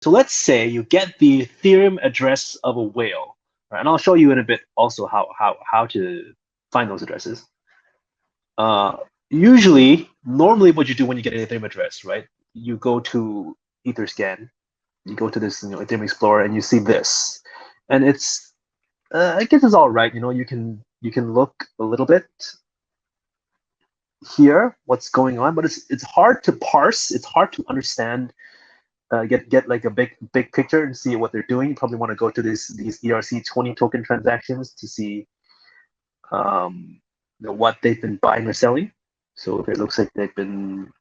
So let's say you get the Ethereum address of a whale, right? And I'll show you in a bit also how to find those addresses. Uh, normally what you do when you get an Ethereum address, right? You go to Etherscan, you go to this Ethereum Explorer, and you see this, and I guess it's all right. You can look a little bit here what's going on, but it's hard to parse. It's hard to understand. Get like a big picture and see what they're doing. You probably want to go to these ERC20 token transactions to see what they've been buying or selling. So it looks like they've been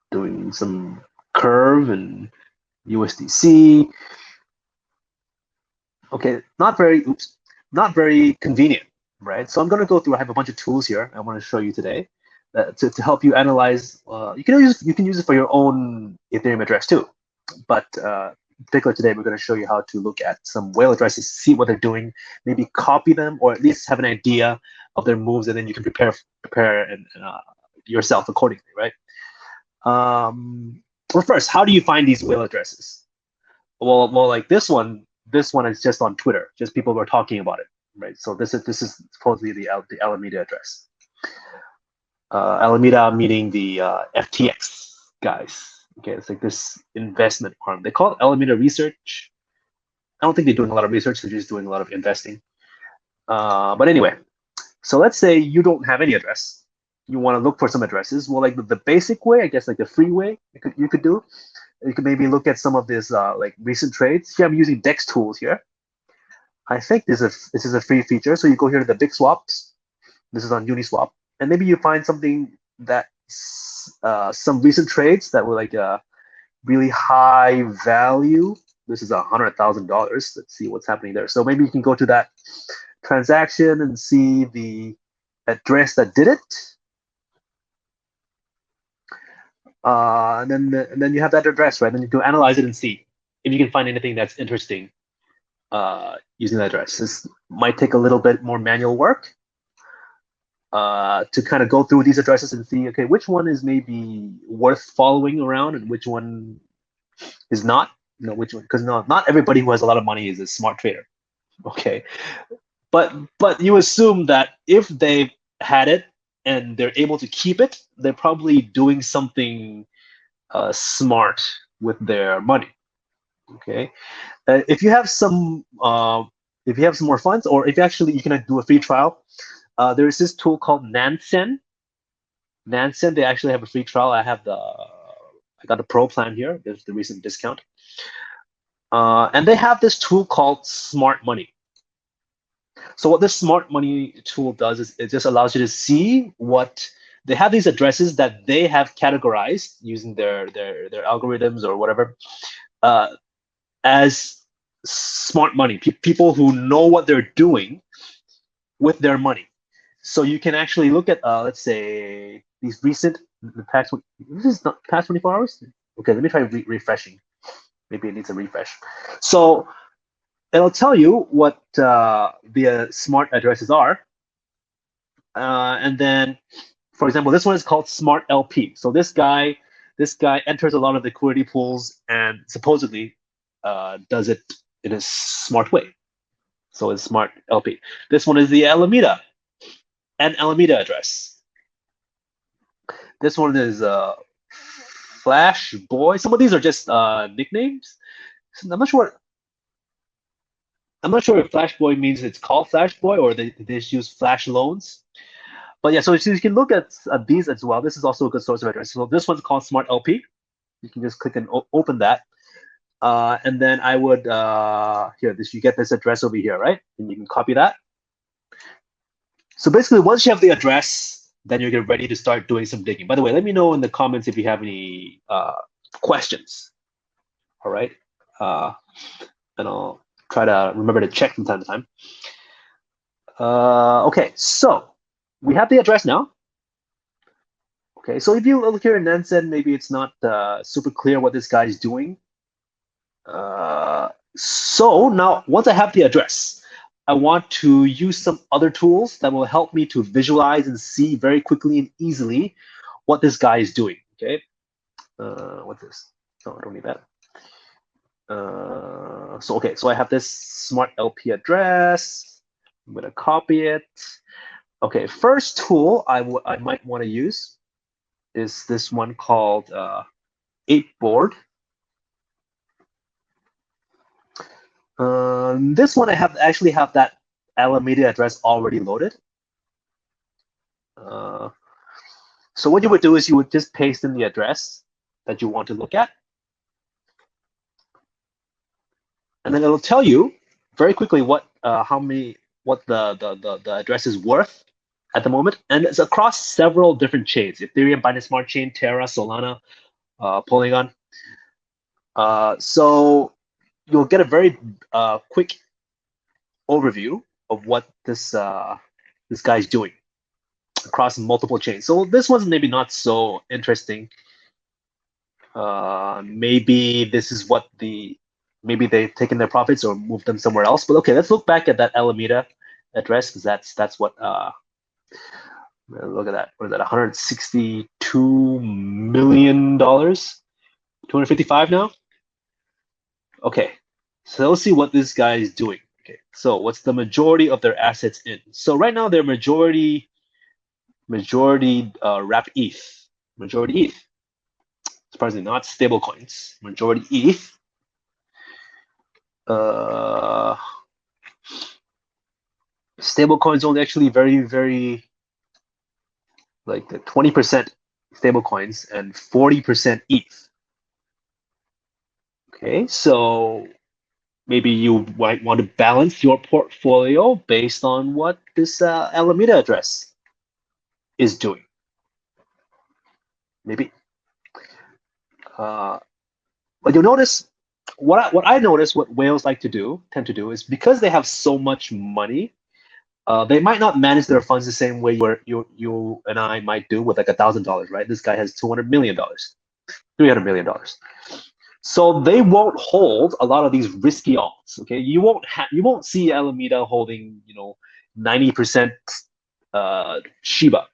doing some Curve and USDC. Okay, not very convenient, right? So I'm going to go through. I have a bunch of tools here I want to show you today to help you analyze. You can use it for your own Ethereum address too, but in particular today we're going to show you how to look at some whale addresses, see what they're doing, maybe copy them, or at least have an idea of their moves, and then you can prepare and yourself accordingly, right? Well, first, how do you find these whale addresses? Well, like this one is just on Twitter. Just people were talking about it, right? So this is supposedly the Alameda address. Alameda meaning the FTX guys. Okay, it's like this investment arm. They call it Alameda Research. I don't think they're doing a lot of research. They're just doing a lot of investing. But anyway, so let's say you don't have any address. You want to look for some addresses. Well, like the basic way, I guess, like the free way you could do. You could maybe look at some of this like recent trades. Here I'm using DEX tools here. I think this is a free feature. So you go here to the big swaps. This is on Uniswap, and maybe you find something that some recent trades that were like really high value. This is $100,000. Let's see what's happening there. So maybe you can go to that transaction and see the address that did it. And then you have that address, right? Then you can analyze it and see if you can find anything that's interesting using that address. This might take a little bit more manual work to kind of go through these addresses and see, okay, which one is maybe worth following around and which one is not. Which one? Because not everybody who has a lot of money is a smart trader. Okay, but you assume that if they've had it and they're able to keep it, they're probably doing something smart with their money. Okay, if you have some more funds, or if actually you can do a free trial, there is this tool called Nansen. Nansen, they actually have a free trial. I got the pro plan here. There's the recent discount, and they have this tool called Smart Money. So what this Smart Money tool does is it just allows you to see what they have, these addresses that they have categorized using their algorithms or whatever as smart money, people who know what they're doing with their money. So you can actually look at let's say these recent this is not past 24 hours. Okay, let me try refreshing. Maybe it needs a refresh. So it'll tell you what the smart addresses are. And then, for example, this one is called Smart LP. So this guy enters a lot of liquidity pools and supposedly does it in a smart way. So it's Smart LP. This one is the Alameda address. This one is Flash Boy. Some of these are just nicknames. I'm not sure if Flash Boy means it's called Flash Boy or they just use Flash loans. But yeah, so you can look at these as well. This is also a good source of address. So this one's called Smart LP. You can just click and open that. And then I would, you get this address over here, right? And you can copy that. So basically, once you have the address, then you get ready to start doing some digging. By the way, let me know in the comments if you have any questions. All right. And I'll try to remember to check from time to time. Okay, so we have the address now. Okay, so if you look here in Nansen, maybe it's not super clear what this guy is doing. So now, once I have the address, I want to use some other tools that will help me to visualize and see very quickly and easily what this guy is doing. Okay, what's this? Oh, I don't need that. So I have this smart LP address. I'm gonna copy it. Okay, first tool I might want to use is this one called 8board. This one I actually have that Alameda address already loaded. So what you would do is you would just paste in the address that you want to look at, and then it'll tell you very quickly what the address is worth at the moment, and it's across several different chains: Ethereum, Binance Smart Chain, Terra, Solana, Polygon. So you'll get a very quick overview of what this guy's doing across multiple chains. So this one's maybe not so interesting. Maybe this is what maybe they've taken their profits or moved them somewhere else. But okay, let's look back at that Alameda address, because that's what look at that. What is that? $162 million. 255 now. Okay, so let's see what this guy is doing. Okay, so what's the majority of their assets in? So right now they're majority wrapped ETH. Majority ETH. Surprisingly, not stable coins. Majority ETH. Stable coins only actually very like the 20% stable coins and 40% ETH. Okay, so maybe you might want to balance your portfolio based on what this Alameda address is doing. Maybe. But you'll notice what I notice what whales tend to do is, because they have so much money, they might not manage their funds the same way where you and I might do with like $1,000, right? This guy has $200 million, $300 million. So they won't hold a lot of these risky alts. Okay, you won't see Alameda holding 90% Shiba.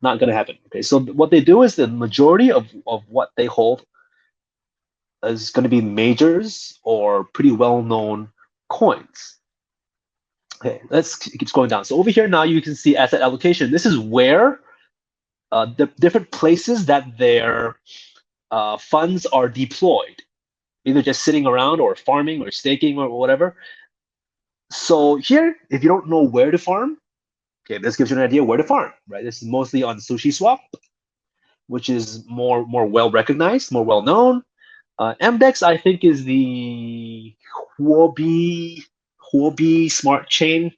Not going to happen. Okay, so what they do is the majority of what they hold is going to be majors or pretty well-known coins. Okay, let's keep going down. So over here now you can see asset allocation. This is where the different places that their funds are deployed, either just sitting around or farming or staking or whatever. So here, if you don't know where to farm, okay, this gives you an idea where to farm, right? This is mostly on SushiSwap, which is more well recognized, more well known. MDEX, I think, is the Huobi smart chain.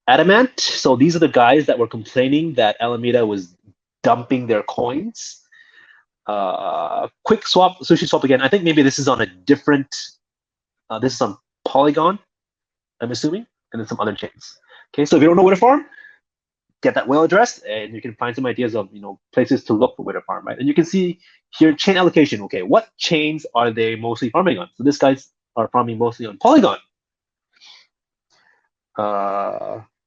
Adamant. So these are the guys that were complaining that Alameda was dumping their coins. Quick swap, SushiSwap again. I think maybe this is on a different. This is on Polygon, I'm assuming, and then some other chains. Okay, so if you don't know where to farm, get that whale address, and you can find some ideas of places to look for where to farm, right? And you can see here chain allocation. Okay, what chains are they mostly farming on? So these guys are farming mostly on Polygon.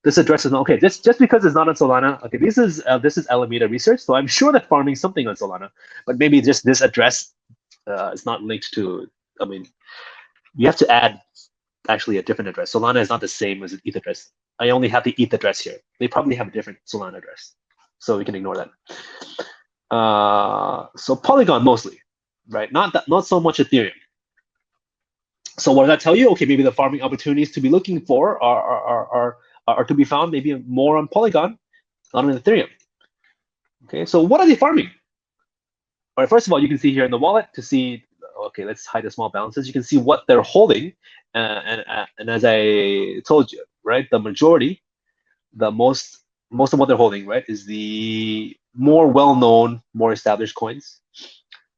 This address is not okay. Just because it's not on Solana. Okay, this is Alameda research, so I'm sure they're farming something on Solana, but maybe just this address is not linked to. I mean, you have to add actually a different address. Solana is not the same as an ETH address. I only have the ETH address here. They probably have a different Solana address, so we can ignore that. So Polygon mostly, right? Not so much Ethereum. So what does that tell you? Okay, maybe the farming opportunities to be looking for are to be found maybe more on Polygon, not on Ethereum. Okay, so what are they farming? All right, first of all, you can see here in the wallet to see. Okay, let's hide the small balances. You can see what they're holding, and as I told you, right, the majority, the most of what they're holding, right, is the more well-known, more established coins.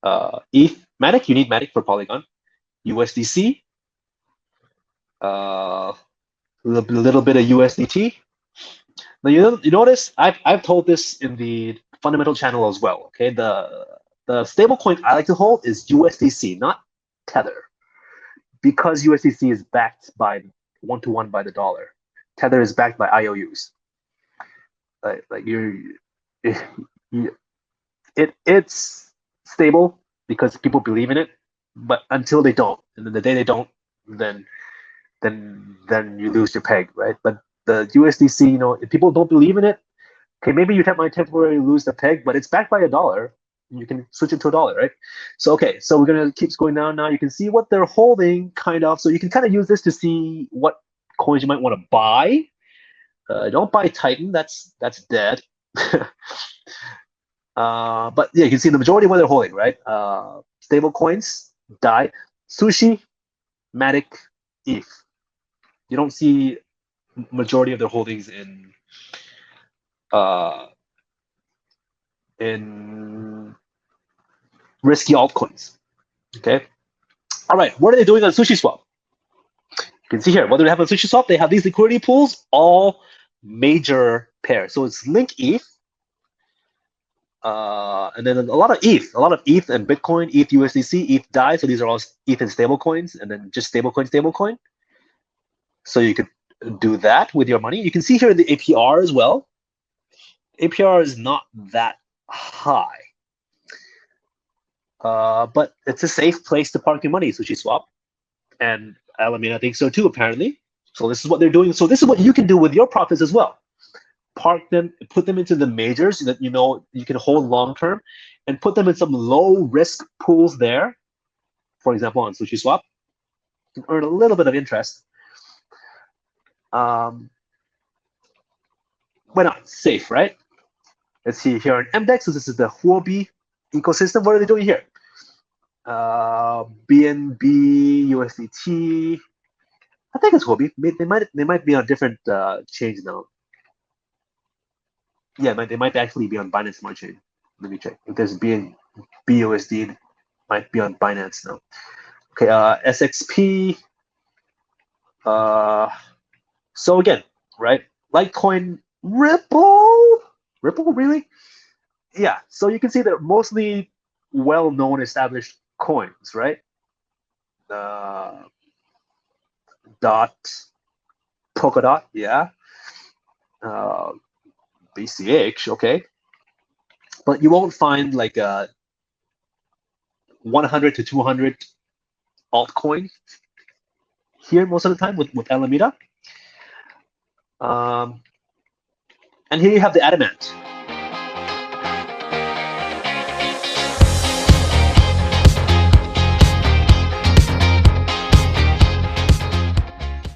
ETH, Matic, you need Matic for Polygon. USDC, a little bit of USDT. Now you notice I've told this in the fundamental channel as well. Okay, the stable coin I like to hold is USDC, not Tether, because USDC is backed by 1-to-1 by the dollar. Tether is backed by IOUs. Like it's stable, because people believe in it, but until they don't, and then the day they don't, then you lose your peg, right? But the USDC, if people don't believe in it, okay, maybe you might temporarily lose the peg, but it's backed by $1. You can switch it to $1, right? So okay, so we're gonna keep going down now. You can see what they're holding, kind of. So you can kind of use this to see what coins you might want to buy. Don't buy Titan. That's dead. But yeah, you can see the majority of what they're holding, right? Stable coins, DAI, Sushi, Matic, ETH. You don't see majority of their holdings in risky altcoins. Okay. All right. What are they doing on SushiSwap? You can see here. What do they have on SushiSwap? They have these liquidity pools, all major pairs. So it's Link ETH, and then a lot of ETH and Bitcoin, ETH USDC, ETH DAI. So these are all ETH and stable coins, and then just stablecoin. So you could do that with your money. You can see here the APR as well. APR is not that high, but it's a safe place to park your money, SushiSwap, and Alameda thinks so too, apparently. So this is what they're doing. So this is what you can do with your profits as well. Park them, put them into the majors that you can hold long term, and put them in some low risk pools there. For example, on SushiSwap, you can earn a little bit of interest. Why not? Safe, right? Let's see here on MDEX. So this is the Huobi ecosystem. What are they doing here? BNB, USDT. I think it's Huobi. They might be on different chains now. Yeah, they might actually be on Binance Smart Chain. Let me check. If there's BUSD, might be on Binance now. Okay, SXP. So again, right? Litecoin, Ripple, really? Yeah. So you can see they're mostly well-known, established coins, right? Dot, Polkadot, yeah. BCH, okay. But you won't find like a 100 to 200 altcoin here most of the time with Alameda. And here you have the Adamant.